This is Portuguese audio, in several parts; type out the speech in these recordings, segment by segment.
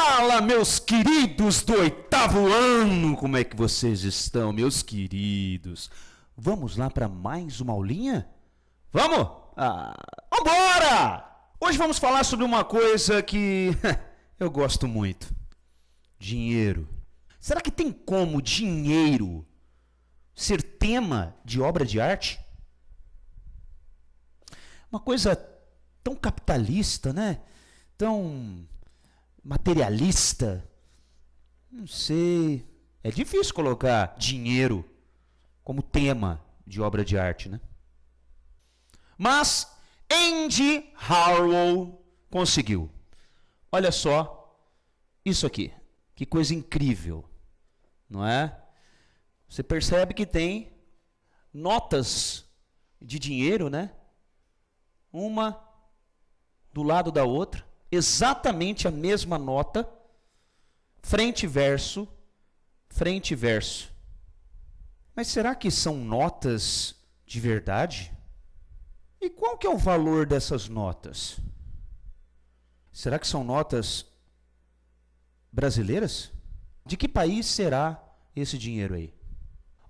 Fala, meus queridos do oitavo ano! Como é que vocês estão, meus queridos? Vamos lá para mais uma aulinha? Vamos? Vambora! Hoje vamos falar sobre uma coisa que eu gosto muito. Dinheiro. Será que tem como dinheiro ser tema de obra de arte? Uma coisa tão capitalista, né? Tão materialista. Não sei. É difícil colocar dinheiro como tema de obra de arte, né? Mas Andy Warhol conseguiu. Olha só isso aqui. Que coisa incrível, não é? Você percebe que tem notas de dinheiro, né? Uma do lado da outra, exatamente a mesma nota, frente e verso, frente e verso. Mas será que são notas de verdade? E qual que é o valor dessas notas? Será que são notas brasileiras? De que país será esse dinheiro aí?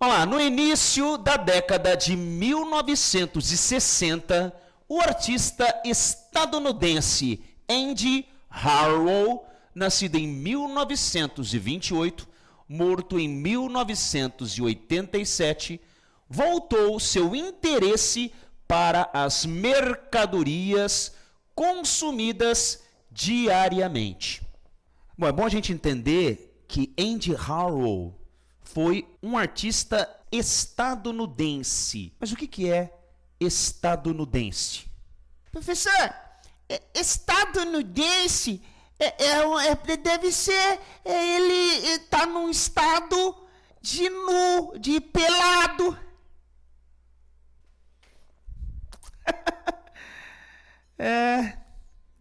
Olha lá, no início da década de 1960, o artista estadunidense Andy Warhol, nascido em 1928, morto em 1987, voltou seu interesse para as mercadorias consumidas diariamente. Bom, é bom a gente entender que Andy Warhol foi um artista estadunidense. Mas o que é estadunidense? Professor, estadunidense deve ser ele está num estado de nu, de pelado.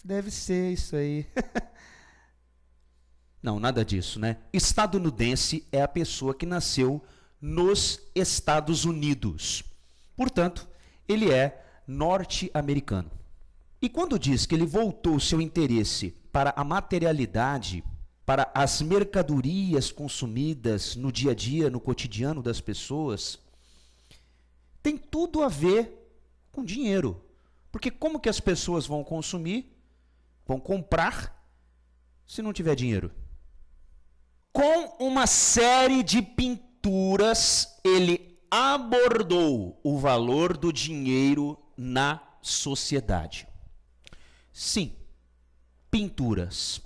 Deve ser isso aí. Não, nada disso, né? Estadunidense é a pessoa que nasceu nos Estados Unidos. Portanto, ele é norte-americano. E quando diz que ele voltou seu interesse para a materialidade, para as mercadorias consumidas no dia a dia, no cotidiano das pessoas, tem tudo a ver com dinheiro. Porque como que as pessoas vão consumir, vão comprar, se não tiver dinheiro? Com uma série de pinturas, ele abordou o valor do dinheiro na sociedade. Sim, pinturas.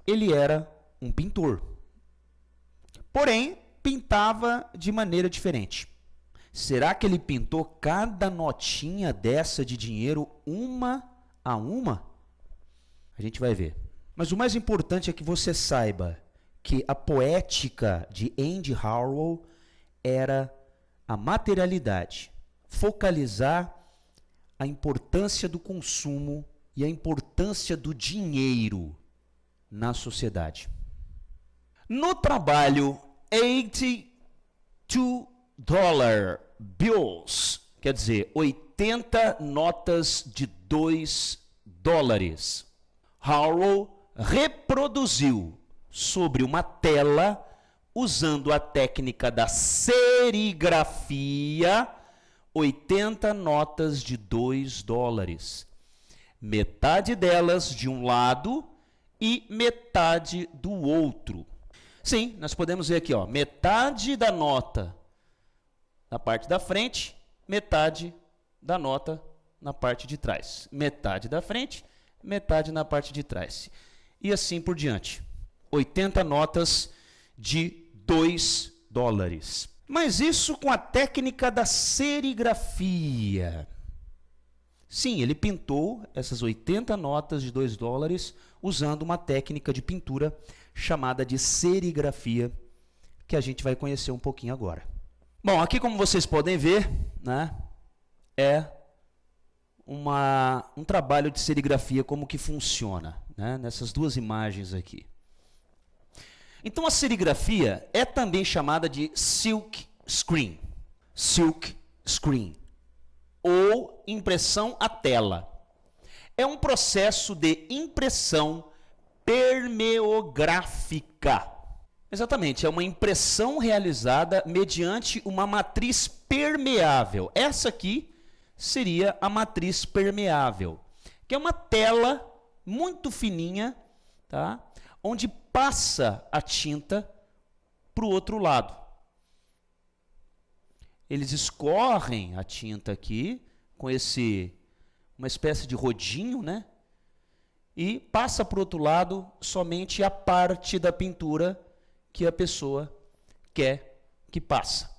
Ele era um pintor. Porém, pintava de maneira diferente. Será que ele pintou cada notinha dessa de dinheiro uma a uma? A gente vai ver. Mas o mais importante é que você saiba que a poética de Andy Warhol era a materialidade, focalizar a importância do consumo e a importância do dinheiro na sociedade. No trabalho 82 bills, quer dizer, 80 notas de $2, Warhol reproduziu sobre uma tela, usando a técnica da serigrafia, 80 notas de $2. Metade delas de um lado e metade do outro. Sim, nós podemos ver aqui, ó, metade da nota na parte da frente, metade da nota na parte de trás. Metade da frente, metade na parte de trás. E assim por diante. 80 notas de $2. Mas isso com a técnica da serigrafia. Sim, ele pintou essas 80 notas de $2 usando uma técnica de pintura chamada de serigrafia, que a gente vai conhecer um pouquinho agora. Bom, aqui como vocês podem ver, né, é um trabalho de serigrafia, como que funciona, né, nessas duas imagens aqui. Então a serigrafia é também chamada de silk screen. Silk screen. Ou impressão à tela. É um processo de impressão permeográfica. Exatamente, é uma impressão realizada mediante uma matriz permeável. Essa aqui seria a matriz permeável, que é uma tela muito fininha, tá? Onde passa a tinta para o outro lado. Eles escorrem a tinta aqui com uma espécie de rodinho, né? E passa para o outro lado somente a parte da pintura que a pessoa quer que passa.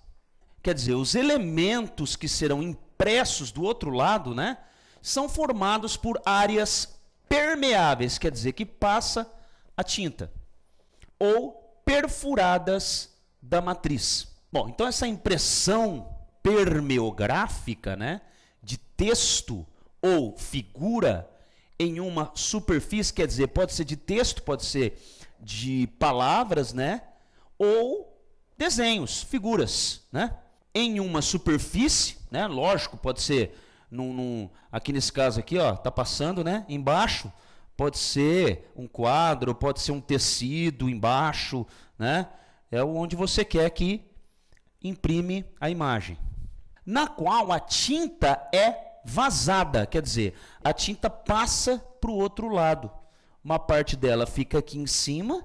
Quer dizer, os elementos que serão impressos do outro lado, né, são formados por áreas permeáveis, quer dizer, que passa a tinta, ou perfuradas da matriz. Bom, então essa impressão permeográfica, né, de texto ou figura em uma superfície, quer dizer, pode ser de texto, pode ser de palavras, né, ou desenhos, figuras, né, em uma superfície, né, lógico, pode ser aqui nesse caso aqui, ó, tá passando, né, embaixo, pode ser um quadro, pode ser um tecido embaixo, né, é onde você quer que imprime a imagem, na qual a tinta é vazada, quer dizer, a tinta passa para o outro lado. Uma parte dela fica aqui em cima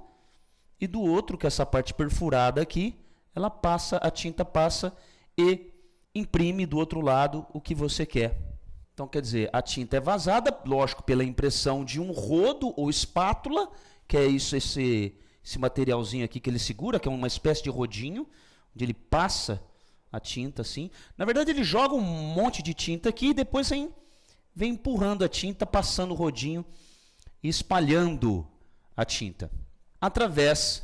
e do outro, que é essa parte perfurada aqui, ela passa, a tinta passa e imprime do outro lado o que você quer. Então, quer dizer, a tinta é vazada, lógico, pela impressão de um rodo ou espátula, que é isso, esse materialzinho aqui que ele segura, que é uma espécie de rodinho, onde ele passa a tinta assim. Na verdade, ele joga um monte de tinta aqui e depois vem empurrando a tinta, passando o rodinho e espalhando a tinta através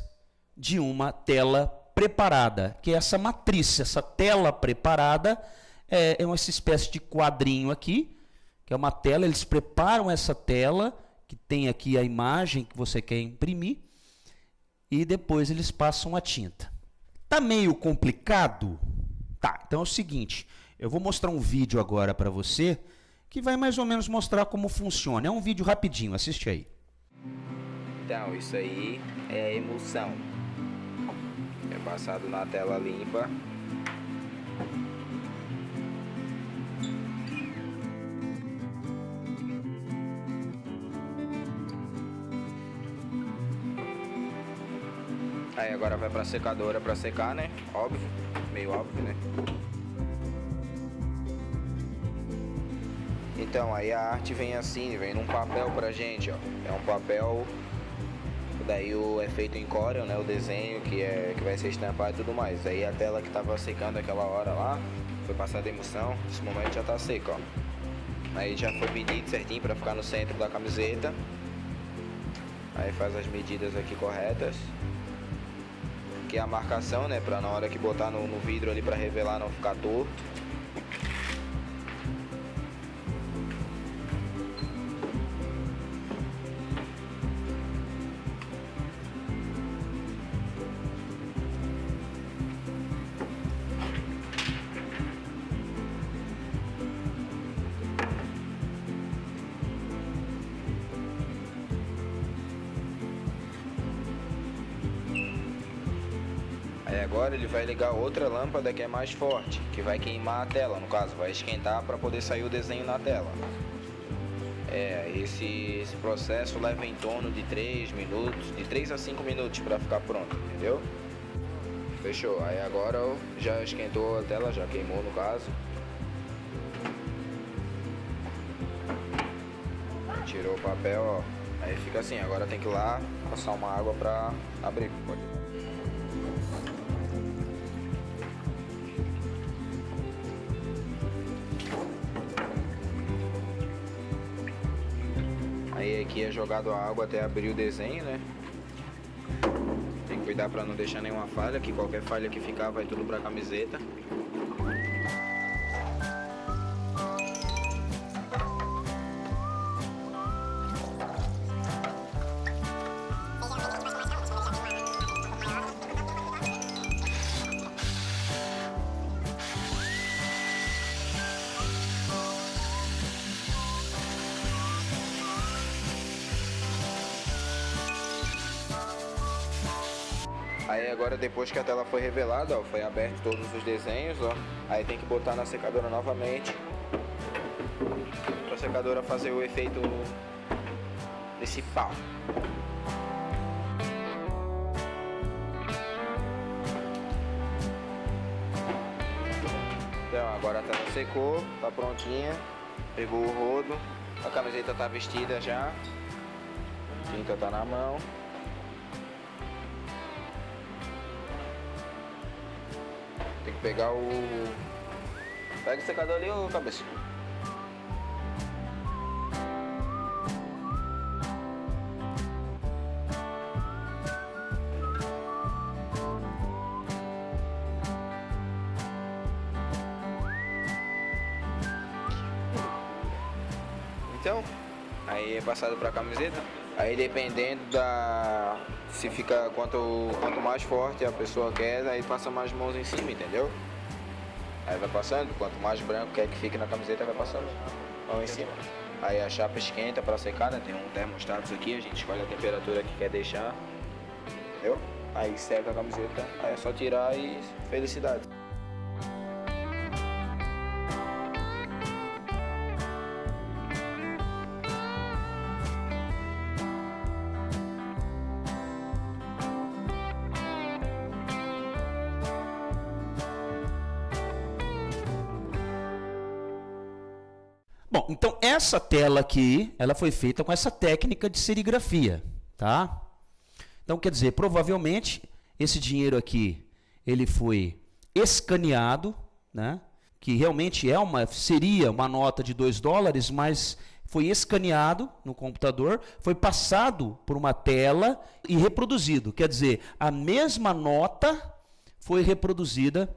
de uma tela preparada, que é essa matriz. Essa tela preparada é uma espécie de quadrinho aqui, que é uma tela. Eles preparam essa tela, que tem aqui a imagem que você quer imprimir, e depois eles passam a tinta. Tá meio complicado? Tá, então é o seguinte, eu vou mostrar um vídeo agora para você que vai mais ou menos mostrar como funciona. É um vídeo rapidinho, assiste aí. Então, isso aí é a emulsão. É passado na tela limpa. Aí agora vai pra secadora pra secar, né? Óbvio, meio óbvio, né? Então, aí a arte vem assim, vem num papel pra gente, ó. É um papel, daí é feito em Corel, né? O desenho que vai ser estampado e tudo mais. Aí a tela que tava secando aquela hora lá, foi passada a emulsão, nesse momento já tá seca, ó. Aí já foi medido certinho pra ficar no centro da camiseta. Aí faz as medidas aqui corretas. Aqui é a marcação, né? Pra na hora que botar no vidro ali pra revelar não ficar torto. Aí agora ele vai ligar outra lâmpada que é mais forte, que vai queimar a tela, no caso, vai esquentar para poder sair o desenho na tela. Esse processo leva em torno de 3 minutos, de 3 a 5 minutos para ficar pronto, entendeu? Fechou, aí agora já esquentou a tela, já queimou no caso. Tirou o papel, ó. Aí fica assim, agora tem que ir lá passar uma água para abrir. Pode ir. Aí aqui é jogado a água até abrir o desenho, né? Tem que cuidar para não deixar nenhuma falha, que qualquer falha que ficar vai tudo pra camiseta. Aí agora depois que a tela foi revelada, ó, foi aberto todos os desenhos, ó. Aí tem que botar na secadora novamente. Pra secadora fazer o efeito principal. Então, agora a tela secou, tá prontinha. Pegou o rodo, a camiseta tá vestida já. A tinta tá na mão. Tem que pegar o... Pega o secador ali, ô cabeça. Então, aí é passado pra camiseta. Aí dependendo da... Se fica quanto mais forte a pessoa quer, aí passa mais mãos em cima, entendeu? Aí vai passando, quanto mais branco quer que fique na camiseta, vai passando mão em cima. Aí a chapa esquenta pra secar, né? Tem um termostato aqui, a gente escolhe a temperatura que quer deixar. Entendeu? Aí seca a camiseta, aí é só tirar e felicidade. Bom, então essa tela aqui, ela foi feita com essa técnica de serigrafia, tá? Então, quer dizer, provavelmente, esse dinheiro aqui, ele foi escaneado, né? Que realmente seria uma nota de $2, mas foi escaneado no computador, foi passado por uma tela e reproduzido. Quer dizer, a mesma nota foi reproduzida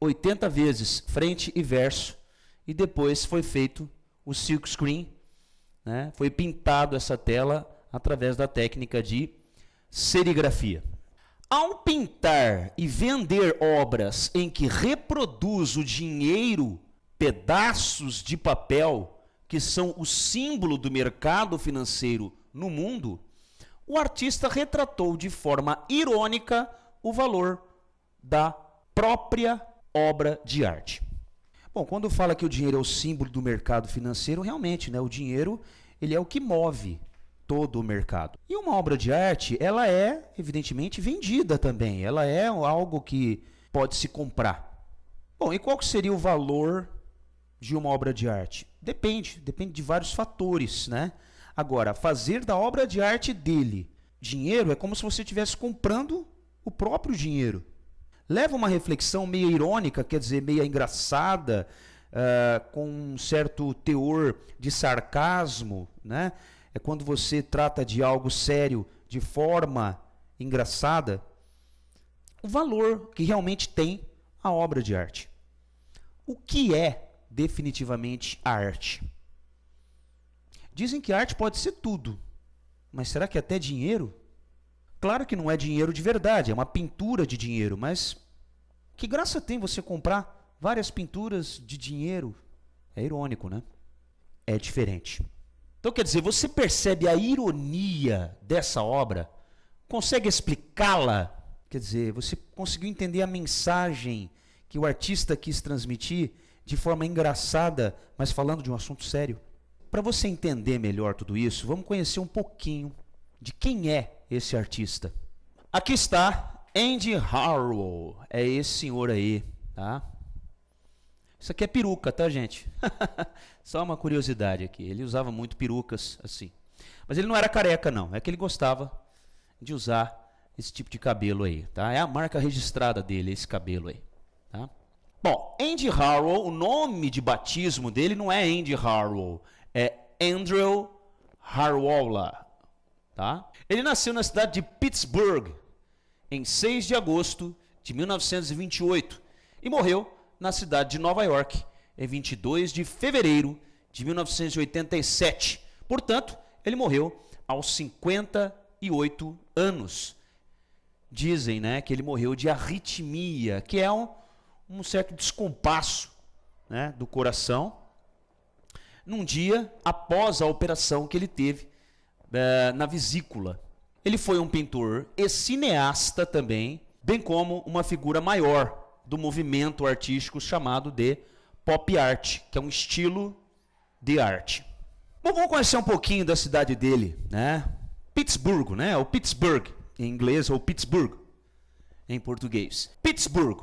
80 vezes, frente e verso, e depois foi feito o silk screen, né? Foi pintado essa tela através da técnica de serigrafia. Ao pintar e vender obras em que reproduz o dinheiro, pedaços de papel, que são o símbolo do mercado financeiro no mundo, o artista retratou de forma irônica o valor da própria obra de arte. Bom, quando fala que o dinheiro é o símbolo do mercado financeiro, realmente, né, o dinheiro ele é o que move todo o mercado. E uma obra de arte, ela é, evidentemente, vendida também. Ela é algo que pode se comprar. Bom, e qual que seria o valor de uma obra de arte? Depende de vários fatores, né? Agora, fazer da obra de arte dele dinheiro é como se você estivesse comprando o próprio dinheiro. Leva uma reflexão meio irônica, quer dizer, meio engraçada, com um certo teor de sarcasmo, né? É quando você trata de algo sério de forma engraçada, o valor que realmente tem a obra de arte. O que é definitivamente a arte? Dizem que arte pode ser tudo, mas será que até dinheiro? Claro que não é dinheiro de verdade, é uma pintura de dinheiro, mas que graça tem você comprar várias pinturas de dinheiro? É irônico, né? É diferente. Então, quer dizer, você percebe a ironia dessa obra? Consegue explicá-la? Quer dizer, você conseguiu entender a mensagem que o artista quis transmitir de forma engraçada, mas falando de um assunto sério? Para você entender melhor tudo isso, vamos conhecer um pouquinho de quem é esse artista. Aqui está Andy Warhol, é esse senhor aí, tá? Isso aqui é peruca, tá, gente? Só uma curiosidade aqui, ele usava muito perucas assim. Mas ele não era careca, não, é que ele gostava de usar esse tipo de cabelo aí, tá? É a marca registrada dele, esse cabelo aí, tá? Bom, Andy Warhol, o nome de batismo dele não é Andy Warhol, é Andrew Warhol. Tá? Ele nasceu na cidade de Pittsburgh em 6 de agosto de 1928 e morreu na cidade de Nova York em 22 de fevereiro de 1987. Portanto, ele morreu aos 58 anos. Dizem, né, que ele morreu de arritmia, que é um certo descompasso, né, do coração, num dia após a operação que ele teve na vesícula. Ele foi um pintor e cineasta também, bem como uma figura maior do movimento artístico chamado de pop art, que é um estilo de arte. Bom, vamos conhecer um pouquinho da cidade dele, né? Pittsburgh, né? Ou Pittsburgh em inglês, ou Pittsburgh em português. Pittsburgh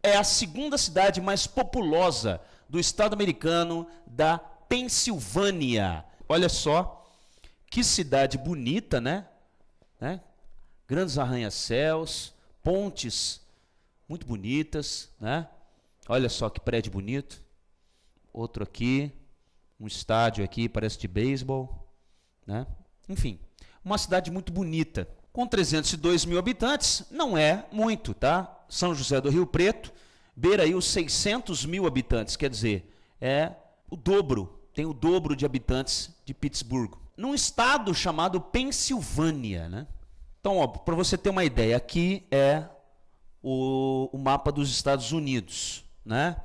é a segunda cidade mais populosa do estado americano da Pensilvânia. Olha só que cidade bonita, né? Grandes arranha-céus, pontes muito bonitas, né? Olha só que prédio bonito. Outro aqui, um estádio aqui, parece de beisebol, né? Enfim, uma cidade muito bonita. Com 302 mil habitantes, não é muito, tá? São José do Rio Preto beira aí os 600 mil habitantes, quer dizer, é o dobro, tem o dobro de habitantes de Pittsburgh. Num estado chamado Pensilvânia, né? Então, para você ter uma ideia, aqui é o mapa dos Estados Unidos, né?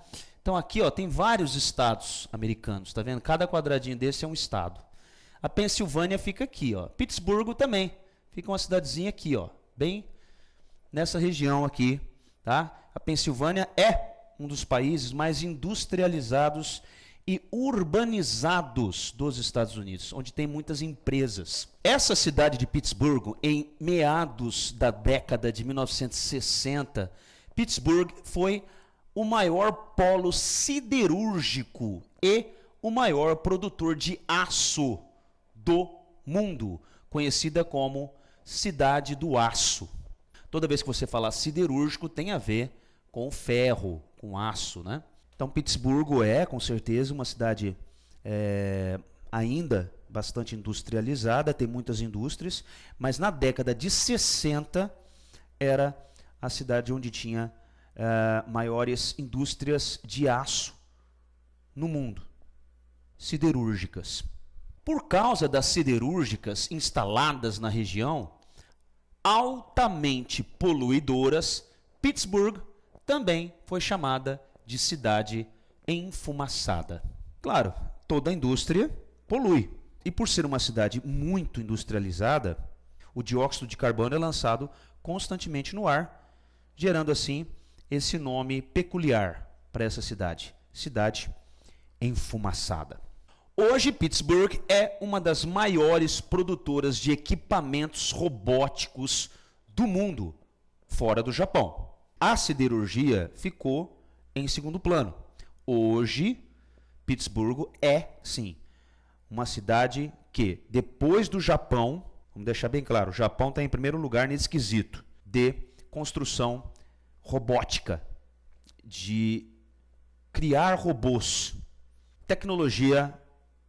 Então aqui, ó, tem vários estados americanos, tá vendo? Cada quadradinho desse é um estado. A Pensilvânia fica aqui, ó. Pittsburgh também, fica uma cidadezinha aqui, ó, bem nessa região aqui, tá? A Pensilvânia é um dos países mais industrializados e urbanizados dos Estados Unidos, onde tem muitas empresas. Essa cidade de Pittsburgh, em meados da década de 1960, Pittsburgh foi o maior polo siderúrgico e o maior produtor de aço do mundo, conhecida como Cidade do Aço. Toda vez que você falar siderúrgico, tem a ver com ferro, com aço, né? Então, Pittsburgh é, com certeza, uma cidade ainda bastante industrializada, tem muitas indústrias, mas na década de 60 era a cidade onde tinha maiores indústrias de aço no mundo, siderúrgicas. Por causa das siderúrgicas instaladas na região, altamente poluidoras, Pittsburgh também foi chamada de cidade enfumaçada. Claro, toda a indústria polui. E por ser uma cidade muito industrializada, o dióxido de carbono é lançado constantemente no ar, gerando assim esse nome peculiar para essa cidade, cidade enfumaçada. Hoje, Pittsburgh é uma das maiores produtoras de equipamentos robóticos do mundo, fora do Japão. A siderurgia ficou em segundo plano. Hoje, Pittsburgh é, sim, uma cidade que, depois do Japão, vamos deixar bem claro, o Japão está em primeiro lugar nesse quesito de construção robótica, de criar robôs, tecnologia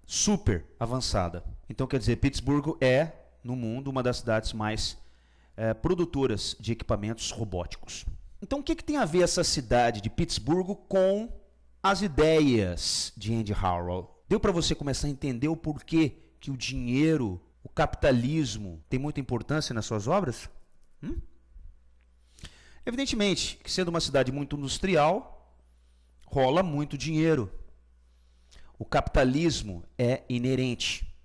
super avançada. Então, quer dizer, Pittsburgh é, no mundo, uma das cidades mais produtoras de equipamentos robóticos. Então, o que tem a ver essa cidade de Pittsburgh com as ideias de Andy Warhol? Deu para você começar a entender o porquê que o dinheiro, o capitalismo, tem muita importância nas suas obras? Evidentemente que, sendo uma cidade muito industrial, rola muito dinheiro. O capitalismo é inerente.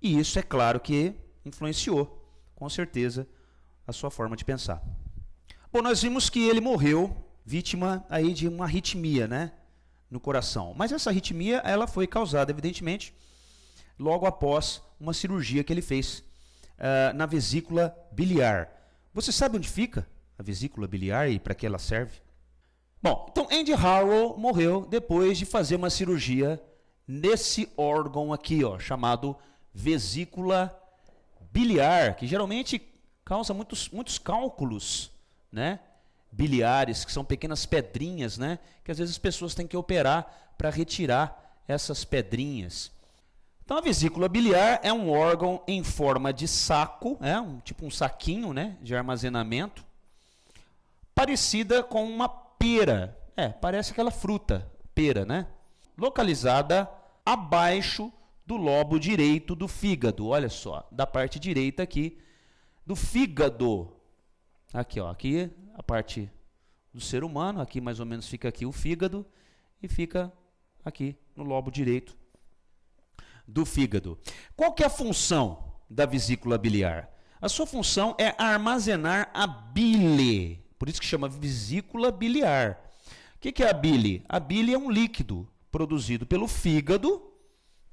E isso é claro que influenciou, com certeza, a sua forma de pensar. Bom, nós vimos que ele morreu vítima aí de uma arritmia, né, no coração. Mas essa arritmia, ela foi causada, evidentemente, logo após uma cirurgia que ele fez na vesícula biliar. Você sabe onde fica a vesícula biliar e para que ela serve? Bom, então Andy Warhol morreu depois de fazer uma cirurgia nesse órgão aqui, ó, chamado vesícula biliar, que geralmente causa muitos cálculos, né, biliares, que são pequenas pedrinhas, né, que às vezes as pessoas têm que operar para retirar essas pedrinhas. Então a vesícula biliar é um órgão em forma de saco, tipo um saquinho, né, de armazenamento, parecida com uma pera, parece aquela fruta, pera, né, localizada abaixo do lobo direito do fígado, olha só, da parte direita aqui do fígado. Aqui, ó, aqui a parte do ser humano, aqui mais ou menos fica aqui o fígado e fica aqui no lobo direito do fígado. Qual que é a função da vesícula biliar? A sua função é armazenar a bile, por isso que chama vesícula biliar. O que é a bile? A bile é um líquido produzido pelo fígado,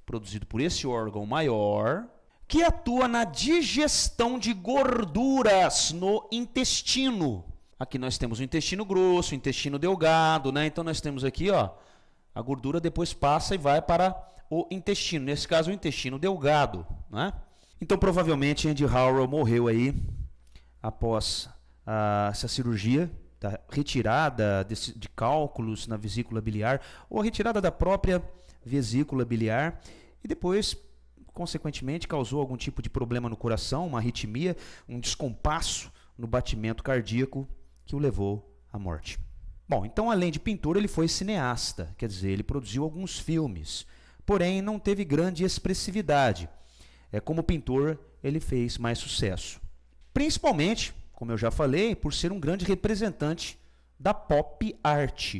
produzido por esse órgão maior, que atua na digestão de gorduras no intestino. Aqui nós temos o intestino grosso, o intestino delgado, né? Então nós temos aqui, ó, a gordura depois passa e vai para o intestino, nesse caso o intestino delgado, né? Então provavelmente Andy Harrell morreu aí após essa cirurgia, da retirada de cálculos na vesícula biliar, ou a retirada da própria vesícula biliar, e depois, consequentemente, causou algum tipo de problema no coração, uma arritmia, um descompasso no batimento cardíaco que o levou à morte. Bom, então além de pintor, ele foi cineasta, quer dizer, ele produziu alguns filmes, porém não teve grande expressividade. Como pintor, ele fez mais sucesso. Principalmente, como eu já falei, por ser um grande representante da pop art,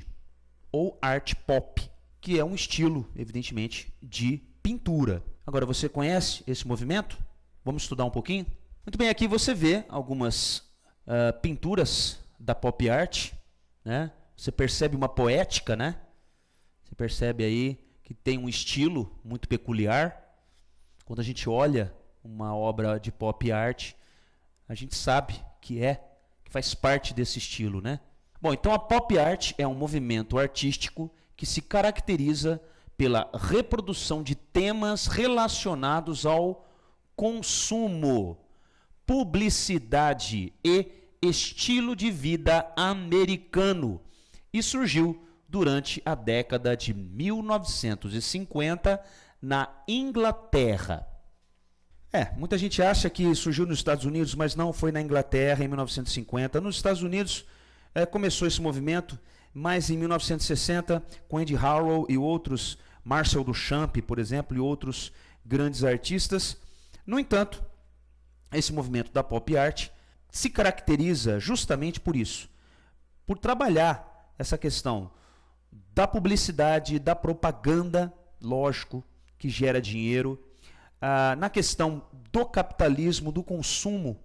ou art pop, que é um estilo, evidentemente, de pintura. Agora, você conhece esse movimento? Vamos estudar um pouquinho? Muito bem, aqui você vê algumas pinturas da pop art, né? Você percebe uma poética, né? Você percebe aí que tem um estilo muito peculiar. Quando a gente olha uma obra de pop art, a gente sabe que faz parte desse estilo, né? Bom, então a pop art é um movimento artístico que se caracteriza pela reprodução de temas relacionados ao consumo, publicidade e estilo de vida americano, e surgiu durante a década de 1950 na Inglaterra. Muita gente acha que surgiu nos Estados Unidos, mas não, foi na Inglaterra em 1950. Nos Estados Unidos começou esse movimento, mas em 1960, com Andy Harrell e outros, Marcel Duchamp, por exemplo, e outros grandes artistas. No entanto, esse movimento da pop art se caracteriza justamente por isso, por trabalhar essa questão da publicidade, da propaganda, lógico, que gera dinheiro, na questão do capitalismo, do consumo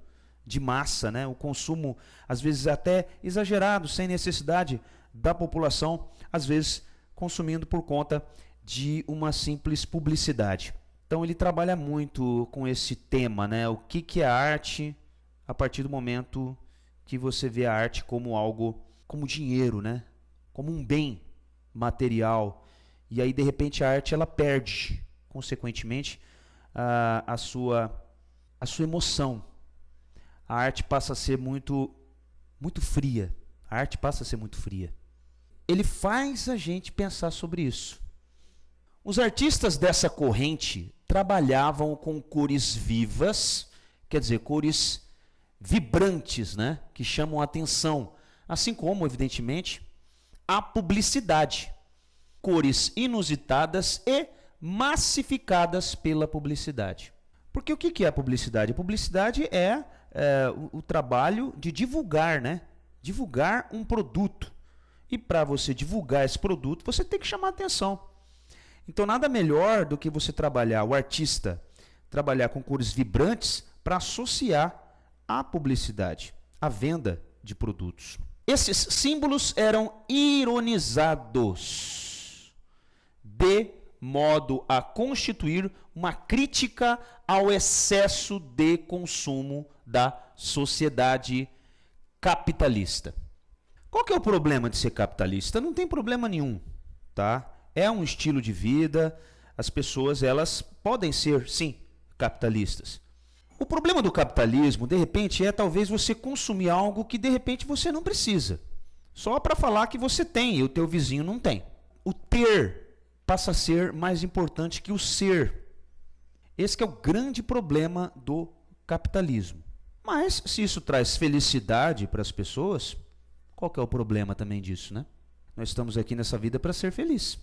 de massa, né? O consumo, às vezes até exagerado, sem necessidade da população, às vezes consumindo por conta de uma simples publicidade. Então ele trabalha muito com esse tema, né? O que é arte a partir do momento que você vê a arte como algo, como dinheiro, né? Como um bem material. E aí, de repente, a arte ela perde, consequentemente, a sua emoção. A arte passa a ser muito fria. A arte passa a ser muito fria. Ele faz a gente pensar sobre isso. Os artistas dessa corrente trabalhavam com cores vivas, quer dizer, cores vibrantes, né? Que chamam a atenção. Assim como, evidentemente, a publicidade. Cores inusitadas e massificadas pela publicidade. Porque o que é a publicidade? A publicidade é o trabalho de divulgar, né? Divulgar um produto. E para você divulgar esse produto, você tem que chamar a atenção. Então, nada melhor do que você trabalhar, o artista, trabalhar com cores vibrantes para associar a publicidade, a venda de produtos. Esses símbolos eram ironizados de modo a constituir uma crítica ao excesso de consumo da sociedade capitalista. Qual que é o problema de ser capitalista? Não tem problema nenhum, tá? É um estilo de vida, as pessoas elas podem ser, sim, capitalistas. O problema do capitalismo, de repente, é talvez você consumir algo que de repente você não precisa, só para falar que você tem e o teu vizinho não tem. O ter passa a ser mais importante que o ser. Esse que é o grande problema do capitalismo. Mas se isso traz felicidade para as pessoas, qual que é o problema também disso, né? Nós estamos aqui nessa vida para ser feliz.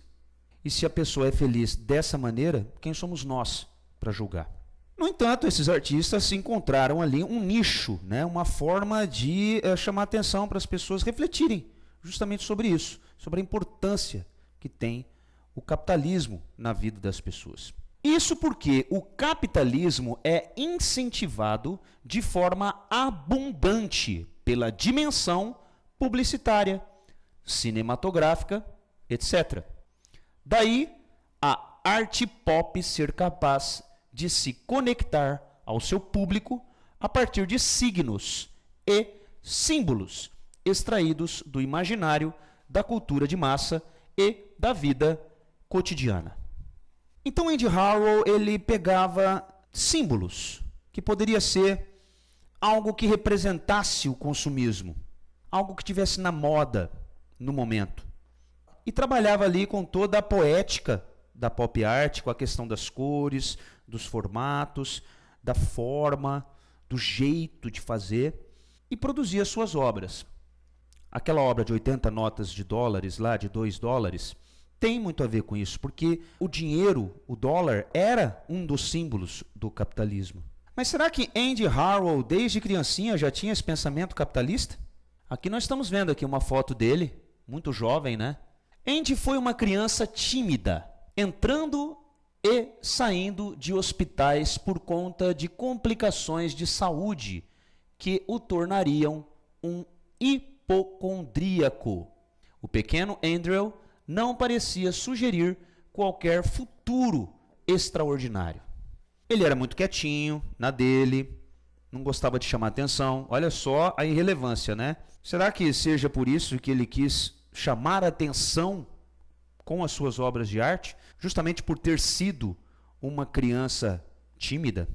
E se a pessoa é feliz dessa maneira, quem somos nós para julgar? No entanto, esses artistas encontraram ali um nicho, né? Uma forma de chamar atenção para as pessoas refletirem justamente sobre isso, sobre a importância que tem o capitalismo na vida das pessoas. Isso porque o capitalismo é incentivado de forma abundante pela dimensão publicitária, cinematográfica, etc. Daí a arte pop ser capaz de se conectar ao seu público a partir de signos e símbolos extraídos do imaginário, da cultura de massa e da vida cotidiana. Então Andy Harrow ele pegava símbolos que poderia ser algo que representasse o consumismo, algo que tivesse na moda no momento, e trabalhava ali com toda a poética da pop art, com a questão das cores, dos formatos, da forma, do jeito de fazer, e produzia suas obras. Aquela obra de 80 notas de dólares lá, de $2, tem muito a ver com isso, porque o dinheiro, o dólar, era um dos símbolos do capitalismo. Mas será que Andy Harrow, desde criancinha, já tinha esse pensamento capitalista? Aqui nós estamos vendo aqui uma foto dele, muito jovem, né? Andy foi uma criança tímida, entrando e saindo de hospitais por conta de complicações de saúde que o tornariam um hipocondríaco. O pequeno Andrew não parecia sugerir qualquer futuro extraordinário. Ele era muito quietinho, na dele, não gostava de chamar atenção. Olha só a irrelevância, né? Será que seja por isso que ele quis chamar a atenção com as suas obras de arte, justamente por ter sido uma criança tímida?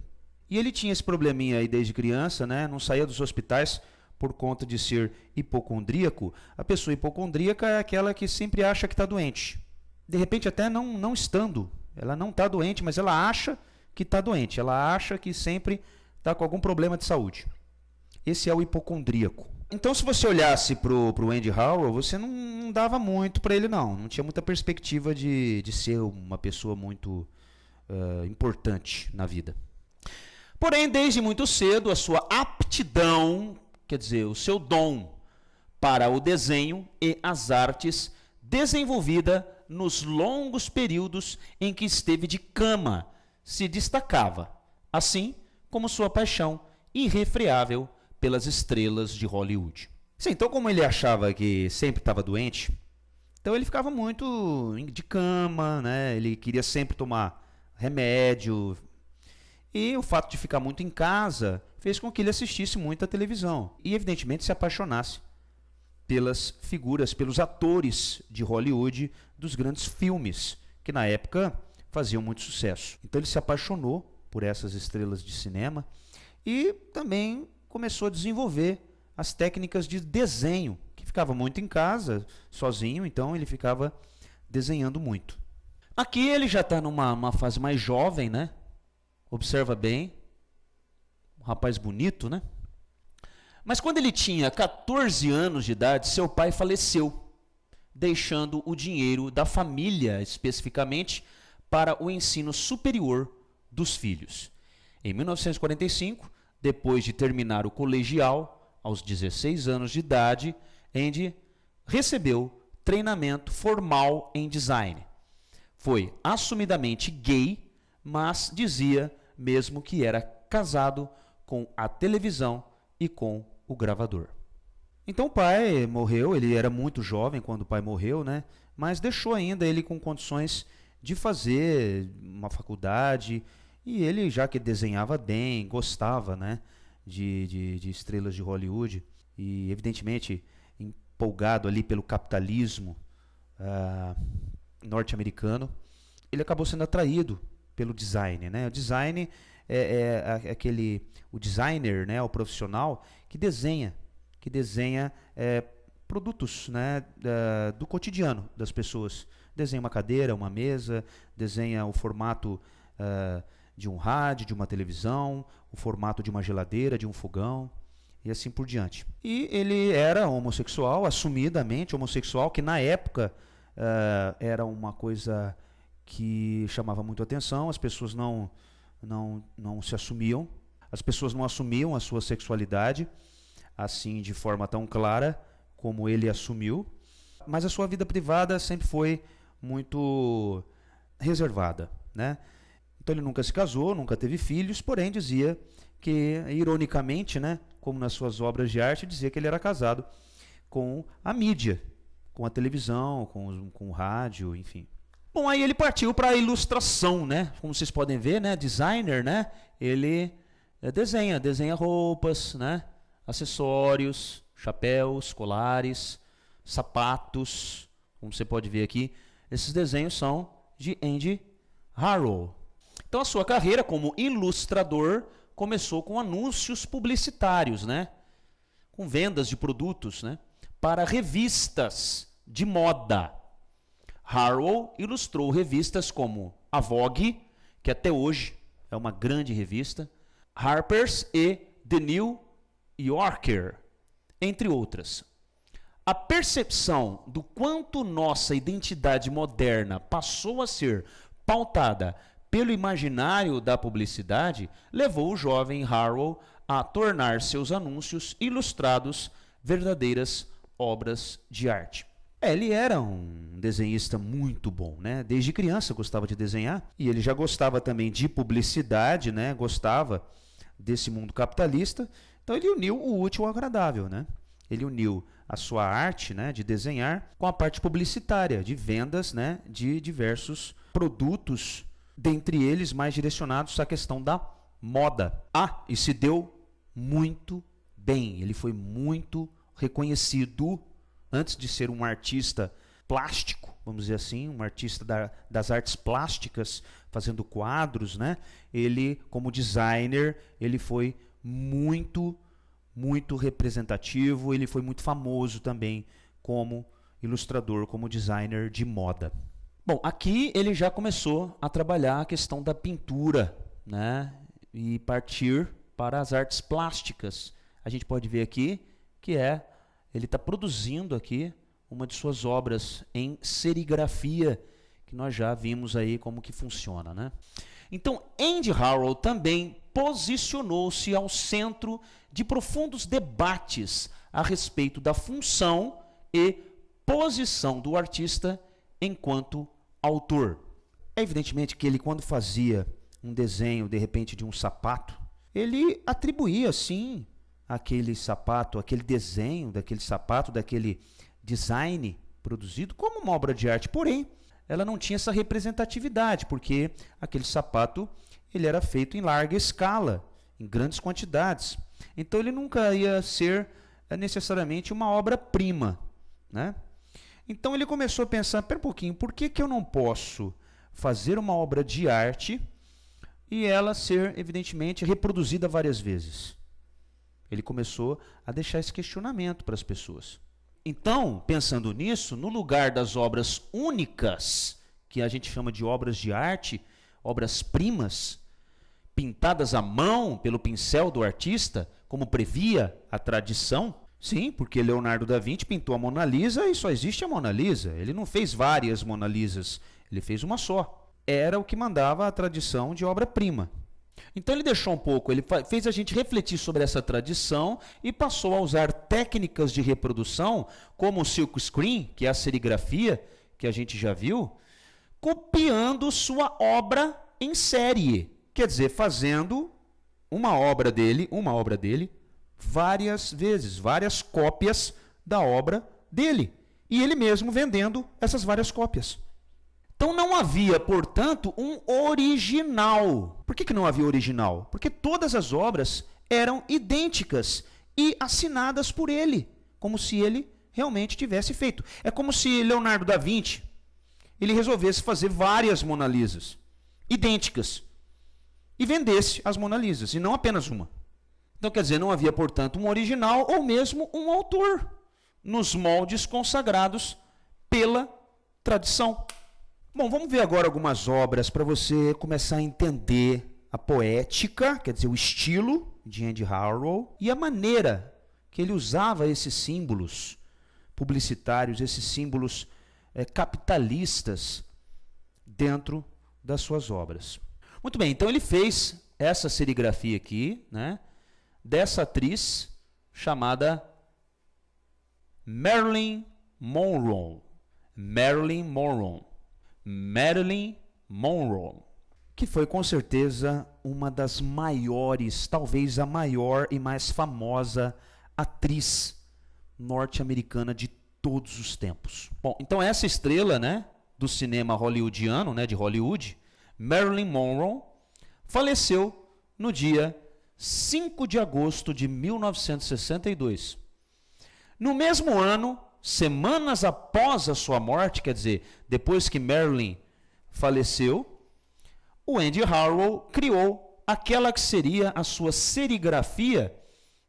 E ele tinha esse probleminha aí desde criança, né? Não saía dos hospitais por conta de ser hipocondríaco. A pessoa hipocondríaca é aquela que sempre acha que está doente. De repente até não estando. Ela não está doente, mas ela acha que está doente. Ela acha que sempre está com algum problema de saúde. Esse é o hipocondríaco. Então, se você olhasse para o Andy Harrow, você não dava muito para ele, não. Não tinha muita perspectiva de ser uma pessoa muito importante na vida. Porém, desde muito cedo, a sua aptidão, quer dizer, o seu dom para o desenho e as artes, desenvolvida nos longos períodos em que esteve de cama, se destacava, assim como sua paixão irrefreável pelas estrelas de Hollywood. Sim, então como ele achava que sempre estava doente, então ele ficava muito de cama, né? Ele queria sempre tomar remédio, e o fato de ficar muito em casa fez com que ele assistisse muito à televisão e evidentemente se apaixonasse pelas figuras, pelos atores de Hollywood dos grandes filmes, que na época faziam muito sucesso. Então ele se apaixonou por essas estrelas de cinema e também começou a desenvolver as técnicas de desenho, que ficava muito em casa, sozinho, então ele ficava desenhando muito. Aqui ele já está numa fase mais jovem, né? Observa bem, um rapaz bonito, né? Mas quando ele tinha 14 anos de idade, seu pai faleceu, deixando o dinheiro da família, especificamente, para o ensino superior dos filhos. Em 1945, depois de terminar o colegial, aos 16 anos de idade, Andy recebeu treinamento formal em design. Foi assumidamente gay, mas dizia mesmo que era casado com a televisão e com o gravador. Então o pai morreu, ele era muito jovem quando o pai morreu, né? Mas deixou ainda ele com condições de fazer uma faculdade, e ele, já que desenhava bem, gostava, né, de estrelas de Hollywood, e evidentemente empolgado ali pelo capitalismo norte-americano, ele acabou sendo atraído pelo design, né? O design o designer, né, o profissional que desenha produtos, né, do cotidiano das pessoas. Desenha uma cadeira, uma mesa, desenha o formato de um rádio, de uma televisão, o formato de uma geladeira, de um fogão e assim por diante. E ele era homossexual, assumidamente homossexual, que na época era uma coisa que chamava muito atenção. As pessoas não se assumiam, as pessoas não assumiam a sua sexualidade assim de forma tão clara como ele assumiu, mas a sua vida privada sempre foi muito reservada, né? Então ele nunca se casou, nunca teve filhos, porém dizia que, ironicamente, né, como nas suas obras de arte, dizia que ele era casado com a mídia, com a televisão, com o rádio, enfim. Bom, aí ele partiu para a ilustração, né? Como vocês podem ver, né, designer, né? Ele desenha roupas, né? Acessórios, chapéus, colares, sapatos, como você pode ver aqui. Esses desenhos são de Andy Harrow. Então a sua carreira como ilustrador começou com anúncios publicitários, né? Com vendas de produtos, né? Para revistas de moda. Harrow ilustrou revistas como a Vogue, que até hoje é uma grande revista, Harper's e The New Yorker, entre outras. A percepção do quanto nossa identidade moderna passou a ser pautada pelo imaginário da publicidade levou o jovem Harrow a tornar seus anúncios ilustrados verdadeiras obras de arte. Ele era um desenhista muito bom, né? Desde criança gostava de desenhar e ele já gostava também de publicidade, né? Gostava desse mundo capitalista. Então ele uniu o útil ao agradável, né? Ele uniu a sua arte, né, de desenhar com a parte publicitária, de vendas, né, de diversos produtos, dentre eles mais direcionados à questão da moda. E se deu muito bem. Ele foi muito reconhecido antes de ser um artista plástico, vamos dizer assim, um artista das artes plásticas, fazendo quadros, né? Ele, como designer, ele foi muito representativo, ele foi muito famoso também como ilustrador, como designer de moda. Bom, aqui ele já começou a trabalhar a questão da pintura, né? E partir para as artes plásticas. A gente pode ver aqui que ele está produzindo aqui uma de suas obras em serigrafia, que nós já vimos aí como que funciona, né? Então, Andy Harrow também posicionou-se ao centro de profundos debates a respeito da função e posição do artista enquanto autor. É evidentemente que ele, quando fazia um desenho, de repente, de um sapato, ele atribuía, sim, aquele sapato, aquele desenho daquele sapato, daquele design produzido como uma obra de arte. Porém, ela não tinha essa representatividade, porque aquele sapato ele era feito em larga escala, em grandes quantidades. Então ele nunca ia ser necessariamente uma obra-prima, né? Então ele começou a pensar, espera um pouquinho, por que eu não posso fazer uma obra de arte e ela ser, evidentemente, reproduzida várias vezes? Ele começou a deixar esse questionamento para as pessoas. Então, pensando nisso, no lugar das obras únicas, que a gente chama de obras de arte, obras-primas, pintadas à mão pelo pincel do artista, como previa a tradição, sim, porque Leonardo da Vinci pintou a Mona Lisa e só existe a Mona Lisa. Ele não fez várias Mona Lisas, ele fez uma só. Era o que mandava a tradição de obra-prima. Então ele deixou um pouco, ele fez a gente refletir sobre essa tradição e passou a usar técnicas de reprodução, como o silk screen, que é a serigrafia, que a gente já viu, copiando sua obra em série. Quer dizer, fazendo uma obra dele, várias vezes, várias cópias da obra dele. E ele mesmo vendendo essas várias cópias. Então não havia, portanto, um original. Por que não havia original? Porque todas as obras eram idênticas e assinadas por ele, como se ele realmente tivesse feito. É como se Leonardo da Vinci ele resolvesse fazer várias Mona Lisas idênticas e vendesse as Mona Lisas, e não apenas uma. Então, quer dizer, não havia, portanto, um original ou mesmo um autor nos moldes consagrados pela tradição. Bom, vamos ver agora algumas obras para você começar a entender a poética, quer dizer, o estilo de Andy Harrow e a maneira que ele usava esses símbolos publicitários, esses símbolos capitalistas dentro das suas obras. Muito bem, então ele fez essa serigrafia aqui, né, dessa atriz chamada Marilyn Monroe. Marilyn Monroe. Marilyn Monroe. que foi com certeza uma das maiores, talvez a maior e mais famosa atriz norte-americana de todos os tempos. Bom, então essa estrela, né, do cinema hollywoodiano, né, de Hollywood, Marilyn Monroe, faleceu no dia 5 de agosto de 1962. No mesmo ano, semanas após a sua morte, quer dizer, depois que Marilyn faleceu, o Andy Harrow criou aquela que seria a sua serigrafia,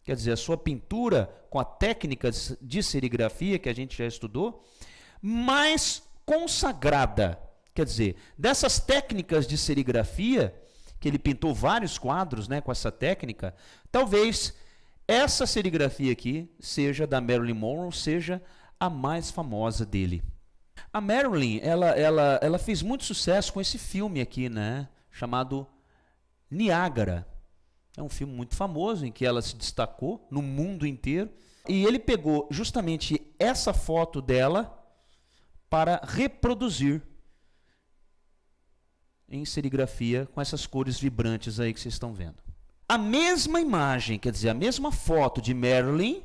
quer dizer, a sua pintura com a técnica de serigrafia que a gente já estudou, mais consagrada. Quer dizer, dessas técnicas de serigrafia, que ele pintou vários quadros, né, com essa técnica, talvez essa serigrafia aqui seja da Marilyn Monroe, seja a mais famosa dele. A Marilyn, ela fez muito sucesso com esse filme aqui, né, chamado Niágara. É um filme muito famoso em que ela se destacou no mundo inteiro. E ele pegou justamente essa foto dela para reproduzir em serigrafia com essas cores vibrantes aí que vocês estão vendo. A mesma imagem, quer dizer, a mesma foto de Marilyn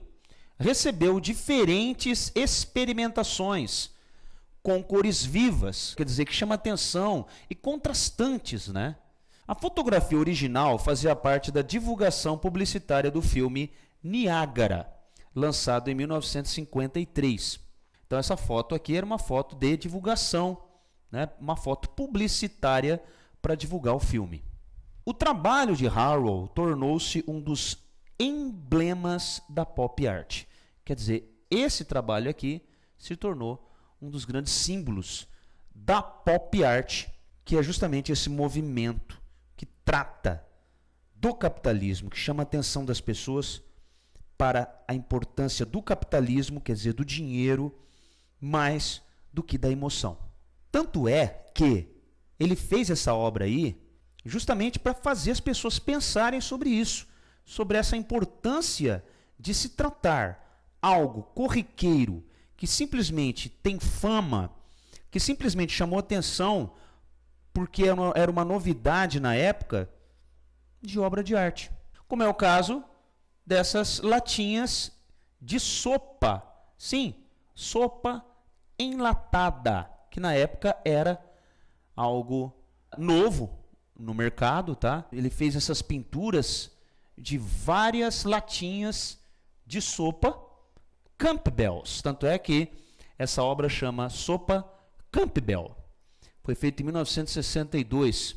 recebeu diferentes experimentações com cores vivas, quer dizer, que chama atenção e contrastantes, né? A fotografia original fazia parte da divulgação publicitária do filme Niágara, lançado em 1953. Então essa foto aqui era uma foto de divulgação, né? Uma foto publicitária para divulgar o filme. O trabalho de Harrow tornou-se um dos emblemas da pop art. Quer dizer, esse trabalho aqui se tornou um dos grandes símbolos da pop art, que é justamente esse movimento que trata do capitalismo, que chama a atenção das pessoas para a importância do capitalismo, quer dizer, do dinheiro, mais do que da emoção. Tanto é que ele fez essa obra aí justamente para fazer as pessoas pensarem sobre isso, sobre essa importância de se tratar algo corriqueiro, que simplesmente tem fama, que simplesmente chamou atenção porque era uma novidade na época, de obra de arte. Como é o caso dessas latinhas de sopa. Sim, sopa enlatada, que na época era algo novo no mercado, tá? Ele fez essas pinturas de várias latinhas de sopa Campbell's. Tanto é que essa obra chama Sopa Campbell. Foi feita em 1962.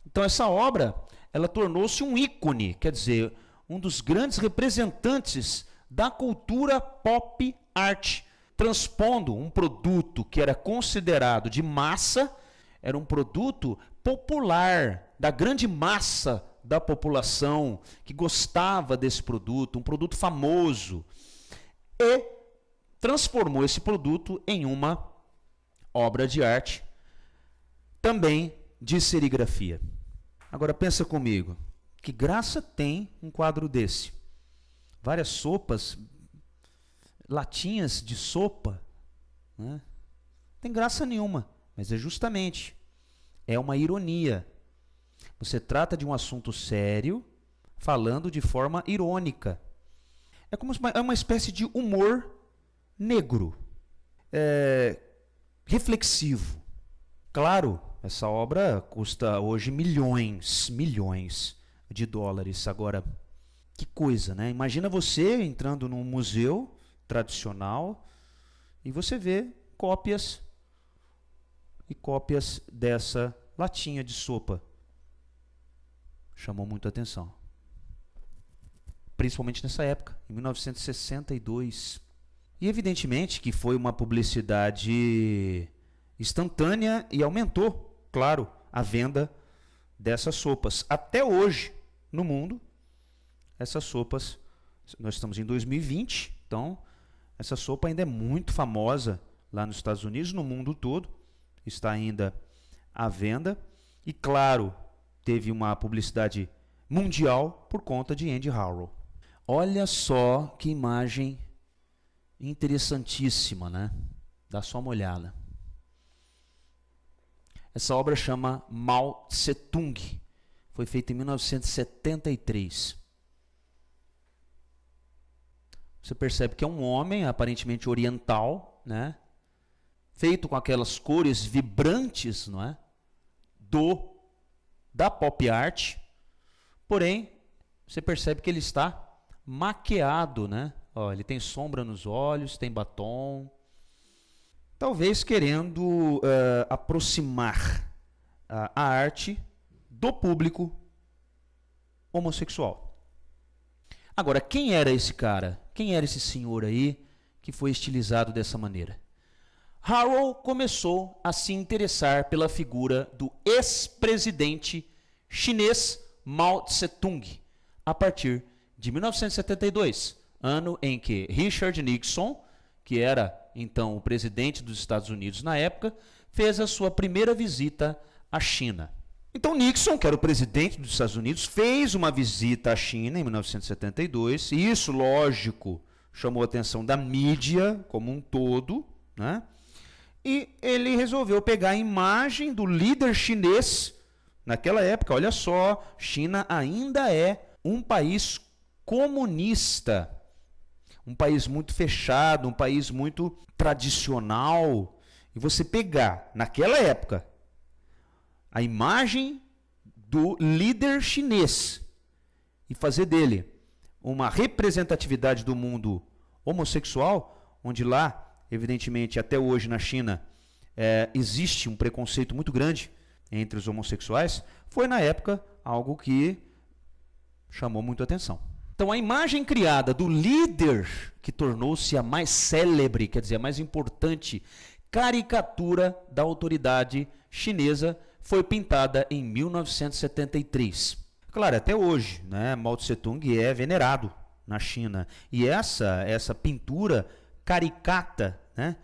Então essa obra, ela tornou-se um ícone, quer dizer, um dos grandes representantes da cultura pop art, transpondo um produto que era considerado de massa, era um produto popular, da grande massa da população que gostava desse produto, um produto famoso, e transformou esse produto em uma obra de arte, também de serigrafia. Agora pensa comigo, que graça tem um quadro desse? Várias sopas, latinhas de sopa, né? Tem graça nenhuma, mas é justamente, é uma ironia. Você trata de um assunto sério, falando de forma irônica. É como uma espécie de humor negro, reflexivo. Claro, essa obra custa hoje milhões de dólares. Agora, que coisa, né? Imagina você entrando num museu tradicional e você vê cópias e cópias dessa latinha de sopa. Chamou muito a atenção. Principalmente nessa época, em 1962. E evidentemente que foi uma publicidade instantânea e aumentou, claro, a venda dessas sopas. Até hoje, no mundo, essas sopas, nós estamos em 2020, então essa sopa ainda é muito famosa lá nos Estados Unidos, no mundo todo, está ainda à venda. E claro, teve uma publicidade mundial por conta de Andy Harrow. Olha só que imagem interessantíssima, né? Dá só uma olhada. Essa obra chama Mao Tse Tung. Foi feita em 1973. Você percebe que é um homem aparentemente oriental, né? Feito com aquelas cores vibrantes, não é? Da pop art. Porém, você percebe que ele está maquiado, né? Ó, ele tem sombra nos olhos, tem batom. Talvez querendo aproximar a arte do público homossexual. Agora, quem era esse cara? Quem era esse senhor aí que foi estilizado dessa maneira? Haro começou a se interessar pela figura do ex-presidente chinês Mao Tse-tung a partir de 1972, ano em que Richard Nixon, que era então o presidente dos Estados Unidos na época, fez a sua primeira visita à China. Então Nixon, que era o presidente dos Estados Unidos, fez uma visita à China em 1972, e isso, lógico, chamou a atenção da mídia como um todo, né? E ele resolveu pegar a imagem do líder chinês naquela época. Olha só, China ainda é um país comunista, um país muito fechado, um país muito tradicional. E você pegar, naquela época, a imagem do líder chinês e fazer dele uma representatividade do mundo homossexual, onde lá, evidentemente, até hoje na China, existe um preconceito muito grande entre os homossexuais, foi na época algo que chamou muito a atenção. Então a imagem criada do líder, que tornou-se a mais célebre, quer dizer, a mais importante caricatura da autoridade chinesa, foi pintada em 1973. Claro, até hoje, né, Mao Tse-tung é venerado na China. E essa pintura caricata, né,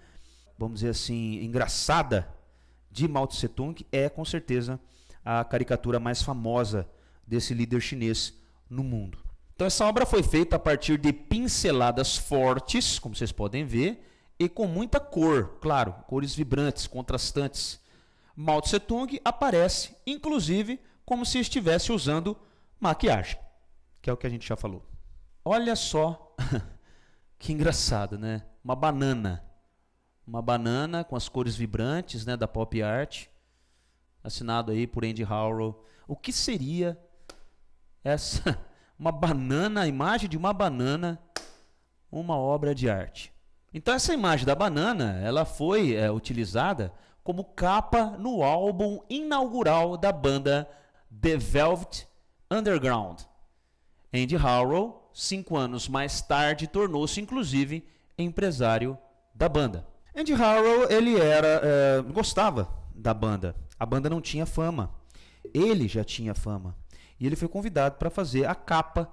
vamos dizer assim, engraçada, de Mao Tse-tung é com certeza a caricatura mais famosa desse líder chinês no mundo. Então essa obra foi feita a partir de pinceladas fortes, como vocês podem ver, e com muita cor, claro, cores vibrantes, contrastantes. Mao Tse-tung aparece, inclusive, como se estivesse usando maquiagem, que é o que a gente já falou. Olha só que engraçado, né? Uma banana com as cores vibrantes, né, da pop art, assinado aí por Andy Haro. O que seria essa uma banana, a imagem de uma banana, uma obra de arte? Então essa imagem da banana, ela foi utilizada como capa no álbum inaugural da banda The Velvet Underground. Andy Haro, 5 anos mais tarde, tornou-se inclusive empresário da banda. Andy Haro, ele gostava da banda. A banda não tinha fama. Ele já tinha fama. E ele foi convidado para fazer a capa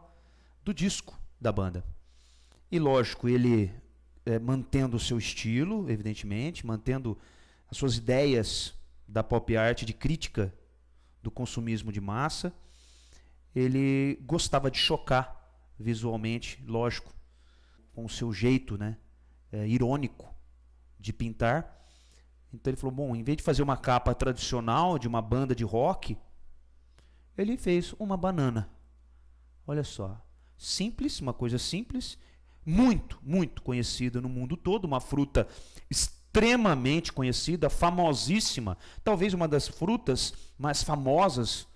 do disco da banda. E lógico, ele mantendo o seu estilo, evidentemente, mantendo as suas ideias da pop art de crítica do consumismo de massa, ele gostava de chocar visualmente, lógico, com o seu jeito, né, irônico de pintar. Então ele falou, bom, em vez de fazer uma capa tradicional de uma banda de rock, ele fez uma banana. Olha só, simples, uma coisa simples, muito, muito conhecida no mundo todo, uma fruta extremamente conhecida, famosíssima, talvez uma das frutas mais famosas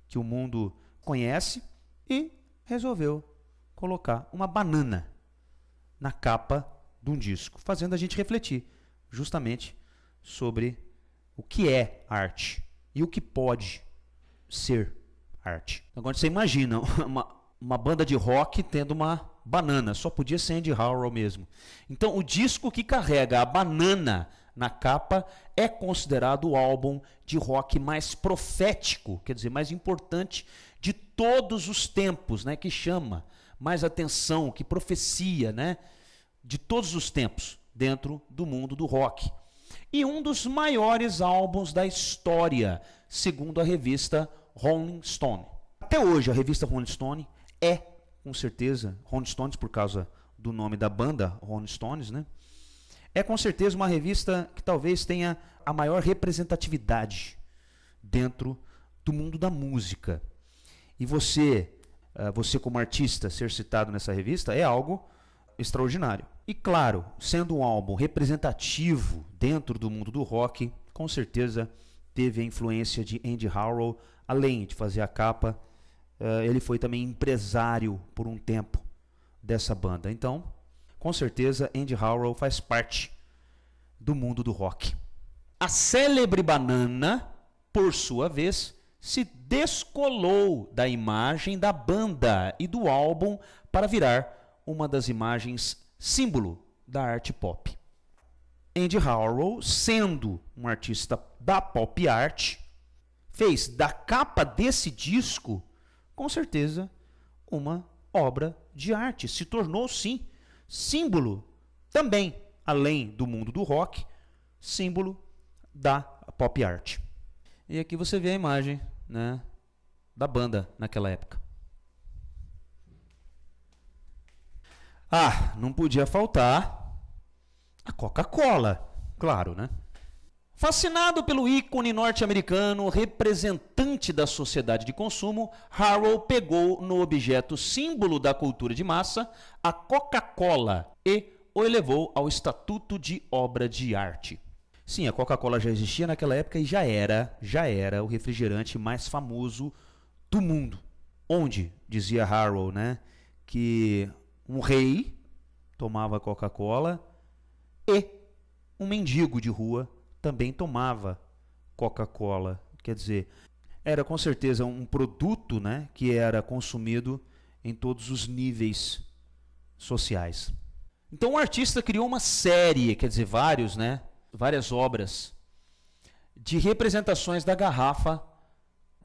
que o mundo conhece, e resolveu colocar uma banana na capa de um disco, fazendo a gente refletir justamente sobre o que é arte e o que pode ser arte. Agora você imagina uma banda de rock tendo uma banana, só podia ser Andy Haro mesmo. Então o disco que carrega a banana na capa é considerado o álbum de rock mais profético, quer dizer, mais importante de todos os tempos, né, que chama mais atenção, que profecia, né, de todos os tempos dentro do mundo do rock. E um dos maiores álbuns da história, segundo a revista Rolling Stone. Até hoje a revista Rolling Stone com certeza, Rolling Stones por causa do nome da banda, Rolling Stones, né? É com certeza uma revista que talvez tenha a maior representatividade dentro do mundo da música. E você como artista, ser citado nessa revista é algo extraordinário. E claro, sendo um álbum representativo dentro do mundo do rock, com certeza teve a influência de Andy Harrow. Além de fazer a capa, ele foi também empresário por um tempo dessa banda. Então, com certeza, Andy Harrow faz parte do mundo do rock. A célebre Banana, por sua vez, se descolou da imagem da banda e do álbum para virar uma das imagens símbolo da arte pop. Andy Harrow, sendo um artista da pop art, fez da capa desse disco, com certeza, uma obra de arte. Se tornou, sim, símbolo também, além do mundo do rock, símbolo da pop art. E aqui você vê a imagem, né, da banda naquela época. Ah, não podia faltar a Coca-Cola, claro, né? Fascinado pelo ícone norte-americano, representante da sociedade de consumo, Harrow pegou no objeto símbolo da cultura de massa, a Coca-Cola, e o elevou ao estatuto de obra de arte. Sim, a Coca-Cola já existia naquela época e já era o refrigerante mais famoso do mundo. Onde, dizia Harrow, né, que um rei tomava Coca-Cola e um mendigo de rua também tomava Coca-Cola. Quer dizer, era com certeza um produto, né, que era consumido em todos os níveis sociais. Então o artista criou uma série, quer dizer, várias obras de representações da garrafa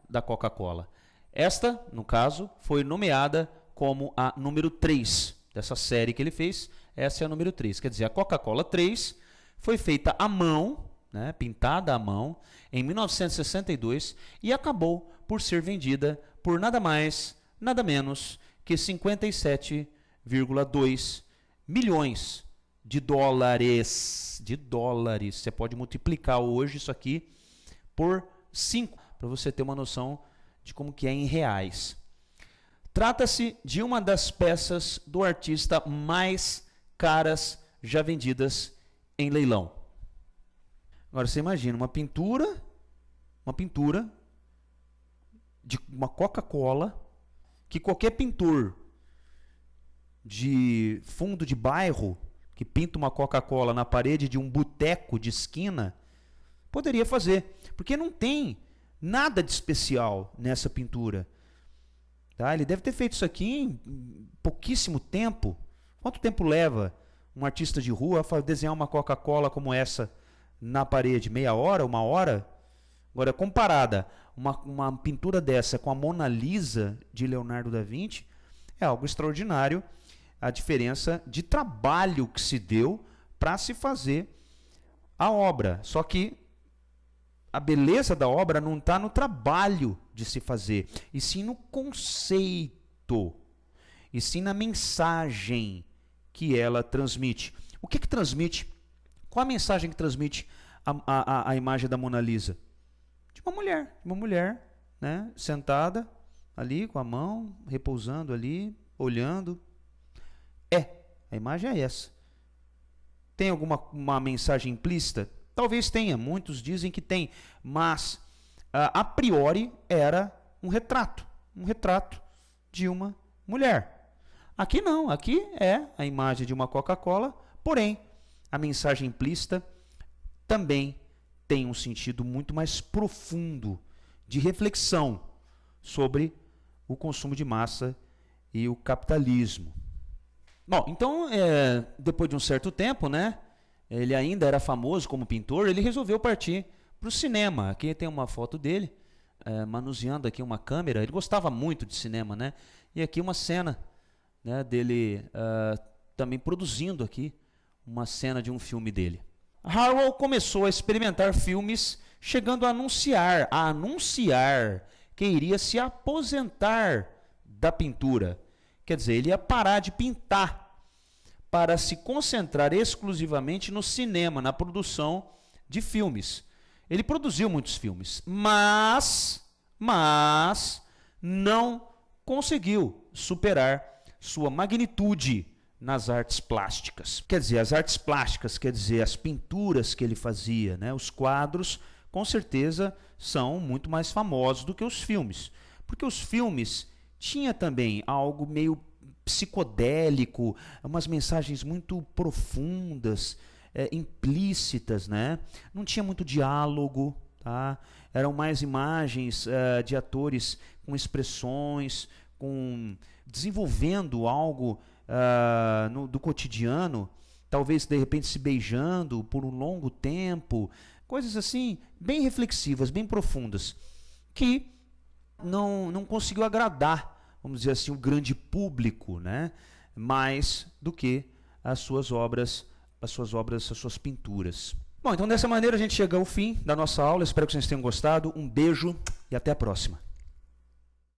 da Coca-Cola. Esta, no caso, foi nomeada como a número 3 dessa série que ele fez. Essa é a número 3. Quer dizer, a Coca-Cola 3 foi feita à mão, né, pintada à mão, em 1962 e acabou por ser vendida por nada mais, nada menos que 57,2 milhões de dólares. Você pode multiplicar hoje isso aqui por 5, para você ter uma noção de como que é em reais. Trata-se de uma das peças do artista mais caras já vendidas em leilão. Agora você imagina uma pintura de uma Coca-Cola que qualquer pintor de fundo de bairro que pinta uma Coca-Cola na parede de um boteco de esquina poderia fazer, porque não tem nada de especial nessa pintura. Tá? Ele deve ter feito isso aqui em pouquíssimo tempo. Quanto tempo leva um artista de rua a desenhar uma Coca-Cola como essa na parede? Meia hora, uma hora? Agora, comparada uma pintura dessa com a Mona Lisa de Leonardo da Vinci, é algo extraordinário a diferença de trabalho que se deu para se fazer a obra. Só que a beleza da obra não está no trabalho de se fazer, e sim no conceito, e sim na mensagem que ela transmite. O que transmite? Qual a mensagem que transmite a imagem da Mona Lisa? De uma mulher, né, sentada ali com a mão, repousando ali, olhando. A imagem é essa. Tem uma mensagem implícita? Talvez tenha, muitos dizem que tem, mas a priori era um retrato de uma mulher. Aqui não, aqui é a imagem de uma Coca-Cola, porém a mensagem implícita também tem um sentido muito mais profundo de reflexão sobre o consumo de massa e o capitalismo. Bom, então, depois de um certo tempo, né, ele ainda era famoso como pintor, ele resolveu partir para o cinema. Aqui tem uma foto dele, manuseando aqui uma câmera. Ele gostava muito de cinema, né? E aqui uma cena, né, dele também produzindo aqui uma cena de um filme dele. Harrow começou a experimentar filmes, chegando a anunciar que iria se aposentar da pintura. Quer dizer, ele ia parar de pintar para se concentrar exclusivamente no cinema, na produção de filmes. Ele produziu muitos filmes, mas não conseguiu superar sua magnitude nas artes plásticas. Quer dizer, as artes plásticas, quer dizer, as pinturas que ele fazia, né? Os quadros, com certeza, são muito mais famosos do que os filmes. Porque os filmes tinha também algo meio psicodélico, umas mensagens muito profundas, implícitas, né? Não tinha muito diálogo, tá? Eram mais imagens de atores com expressões, desenvolvendo algo do cotidiano, talvez de repente se beijando por um longo tempo, coisas assim bem reflexivas, bem profundas, que não conseguiu agradar, vamos dizer assim, o grande público, né? Mais do que as suas pinturas. Bom, então dessa maneira a gente chega ao fim da nossa aula. Espero que vocês tenham gostado. Um beijo e até a próxima.